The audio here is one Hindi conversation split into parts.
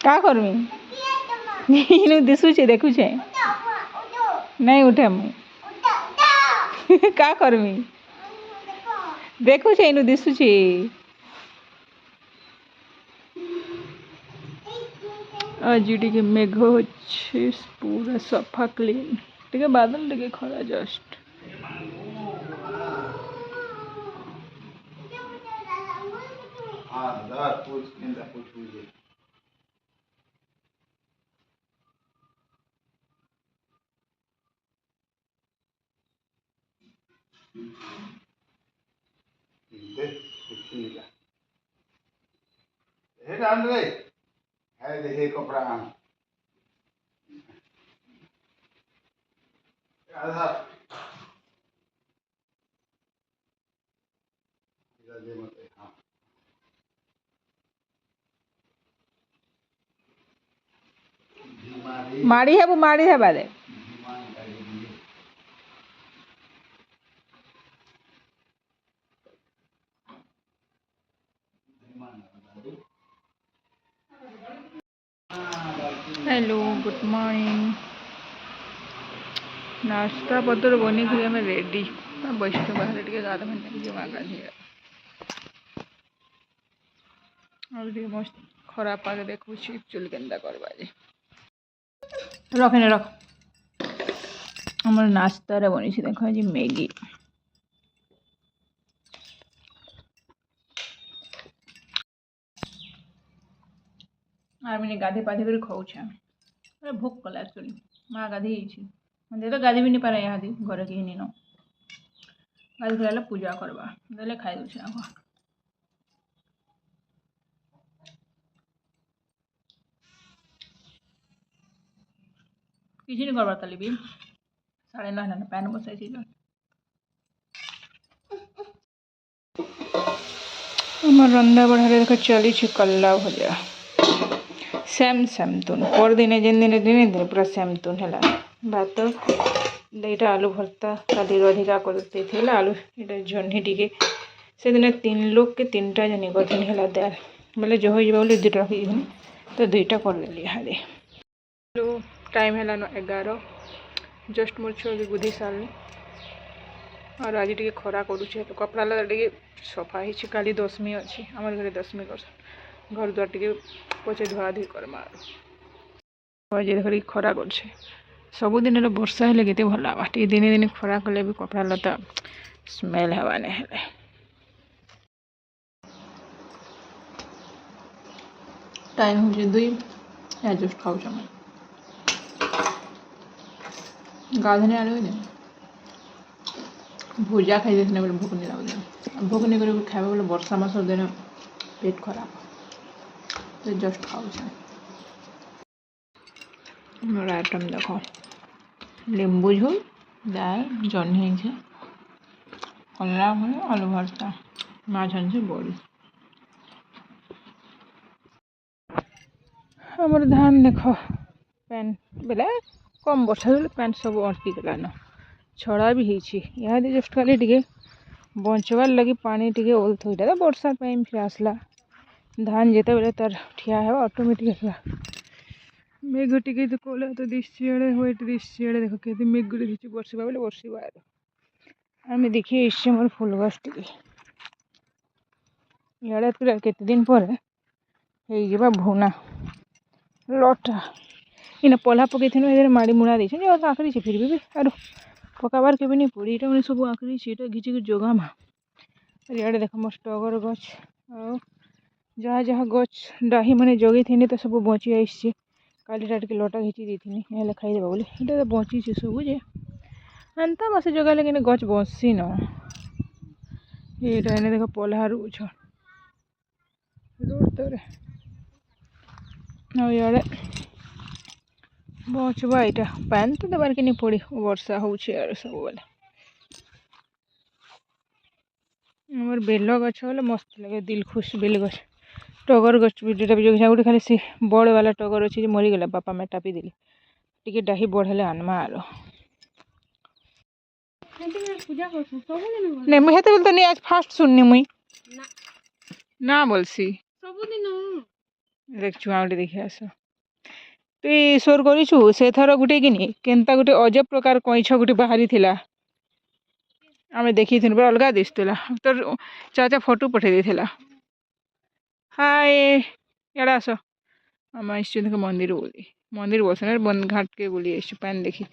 का करमी इनु दिशुचे देखुचे नहीं उठे मुई का करमी देखुचे इनु दिशुचे आज टिके मेघ होच्छे पूरा सफा क्लीन टिके बादल टिके खरा जस्ट हे कपड़ा माड़ी है वो माड़ी है बादे हेलो गुड मॉर्निंग नाश्ता पत्र बनी थी हमें रेडी बैठ बाहर टे गाध मैंने माँ गाधी और मस्त खरा पागे देखू चुल केन्दा करवा रखे रख आम नाश्तार बनी देख आज मैगी आर मैंने गाधे पाधे कर खाऊे अरे भोक कला एक्चुअली माँ गाधी मतलब तो गाधी भी नहीं पारे यहाँ घर कहीं नहीं न गाधी फिर पूजा करवा देले खाई दूसरे आग किसी नहीं करवा ताली भी 9:30 पैन बसाई रंधा बढ़ा देख चली कल्ला भजा सेम सेम तुन पर दिन जिन दिन दिन दिन पूरा सेम तुन है भात दुईटा आलू भर्ता काली अधिका कर आलू ये जह्नी टी से दिन 3 लोग के 3टा जनी कर दाल बोले जो हो बोले 2टा रखी तो 2टा करदेली हाँ टाइम है 11 जस्ट मोर छुआ भी बुधी सारे और आज टी खरा करुचे तो कपड़ा लगा टे सफा ही काली 10वीं अच्छी आम घर 10वीं कर घर द्वार टे पोचे धुआ धुई करमा आज देख खरा कर सबुदिन वर्षा हेले केते भल हाँ टे दिने दिने खरा कले भी कपड़ा लता स्मेल हवाने हेले टाइम हो 2 या जस्ट खाऊ गाधने आने भुजा खाई देने बोले भोक नहीं लगे भोक नहीं कर खाए बोले वर्षा मास दिन पेट खराब तो जस्ट खाऊ मोर आइटम देख लेंबू झोल दाल जह्नी कलरा भले आलू भर्ता माछ आनी बड़ी आमर धान देख पैन बेले कम वर्षा पैंट सब अटकी गलान छड़ा भी होती यहाँ जस्ट खाली टे बचवार लगी पानी टे ओल थोड़ा वर्षा टाइम फिर आसला धान जिते बेले तार ठिया है ऑटोमेटिक है मेघ टे तो कला तो दिशे व्हाइट दिशे देख के मेघ गुड़ी बर्षा बोले बर्षा आम देखिए इसे मोर फुल गछ टे इे पूरा केते दिन पर भुना लटा इन पल्हा पकई थी माड़ी मुड़ा दी आखरी फिर भी आर पकाबार के नहीं पड़ी ये मैंने सब आखरी घिचिक जोगामा इे देख मोर टगर गछ जहाँ जहाँ गछ डाही मैंने जगई थी तो सब बची आई कालीटा टे लटा घिची दी थी ये खाईदे बोले ये तो बची सब जे आनता मासे जगह लेकिन गछ बसी न ये देख पल्हा रुछ रोड तरे इे बचवा यहाँ पैन तो देवार के नहीं पड़ी वर्षा हो सब बेले मोर बेल गछ बोले मस्त लगे दिल खुश बेल गछ टगर गछ गोटे खाली से बड़ वाला टगर अच्छे मरीगला बापा मैं टापी देली टी डाही बढ़े आनमा आरो नहीं मुझे तो बोलते नहीं आज फास्ट सुननी मुई ना बोलसी देख छुआ गोटे देखि आस तुई ईश्वर करिछु से थर गुटे किनी केनता गुटे अजब प्रकार कइछ गुटे बाहरी थिला आमे देखी थिन बड़ा अलगा दिसतला तोर चाचा फोटो पठे देथिला हाय याडा आस आम आइछु देख मंदिर बोली मंदिर बसन बंद घाट के बोली आइछु पान देखी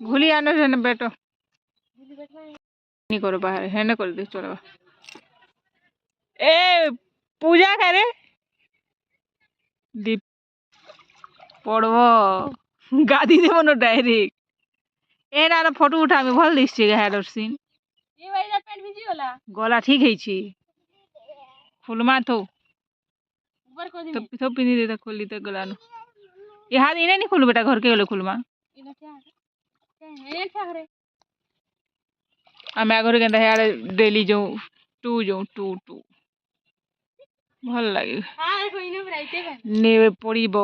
घुली आनो जन बेटो नहीं करो बाहर है ना कर दे चलो ए पूजा करे दीप पड़ब गादी देव न डायरेक्ट ए ना फोटो उठा में भल दिस हेडर सीन ये वाला पैंट भिजी गला गला ठीक है छी फुलमा तो ऊपर को दी तो पिनी दे खोली त गला न ये हाथ इने नहीं खोलू बेटा घर के गले खुलमा इना क्या है क्या करे आमे घर के हेड डेली जो टू भल लगे हां देखो इने बनाइते बन ने पड़ीब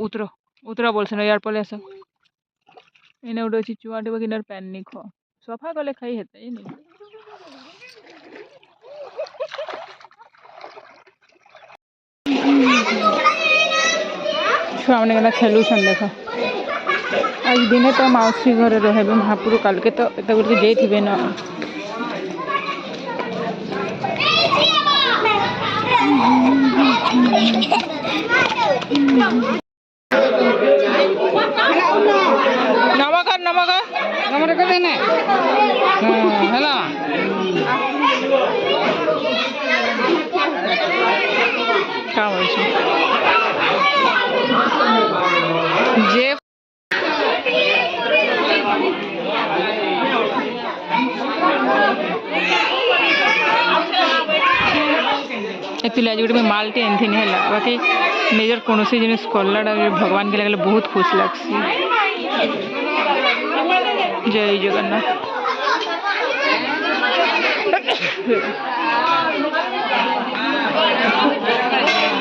उतर बोलसन यार पले आस इने उडो छी चुआटे बकिनर पैन नहीं खो सफा गले खाई हेते नहीं छुआ मैंने कहना खेलुन देख आज दिने तो मौसी घर रहे महापुर काल के तो गोटे जाइए न नमक नमक देने हेला क्या जे एक्चुअली आज गोटे मालटे आनी है बाकी निजर कौन जिन कला भगवान के लगे बहुत खुश लग्सी जय जगन्नाथ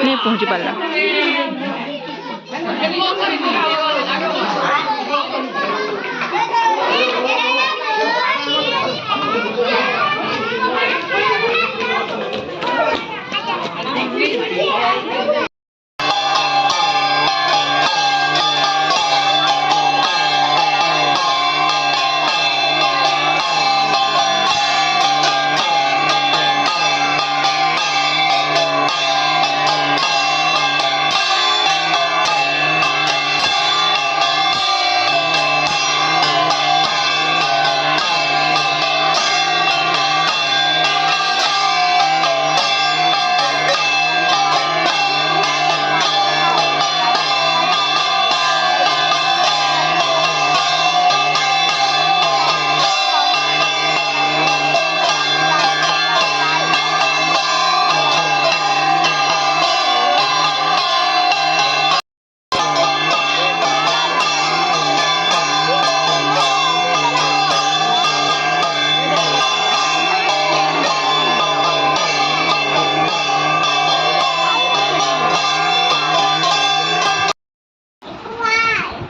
नहीं पहुंची पारा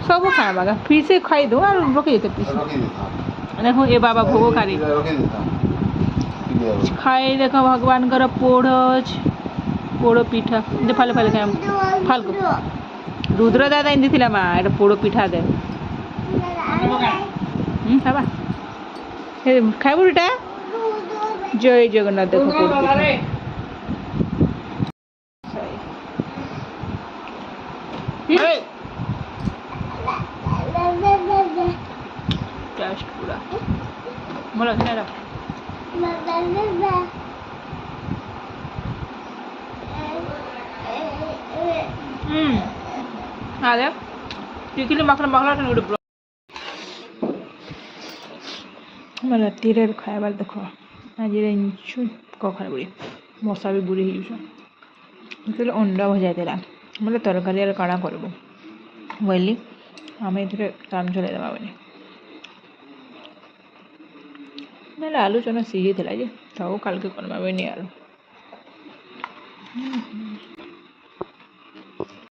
सब खाए पीसे खाई दो और रखी देते पीसे देखो ये बाबा भोग खारी खाई देखो भगवान कर पोड़ पिठा फाले फाले खाए फाल रुद्र दादा इन थी माँ ये पोड़ पिठा दे खावा खाइबू एटा जय जगन्नाथ देखो पोड़ पिठा टेस्ट पूरा बोलो मेरा अरे टिकली मखला तो गोटे रातिर खाइबार देख आज कखा बुड़ी मशा भी बुड़ी हो अंडा भजा था मतलब तरकारी काଣା करबो बोली आम ये काम चलैदेवा बोली ना आलू चना सीझी था जे तो काल के करमा भी नहीं आलू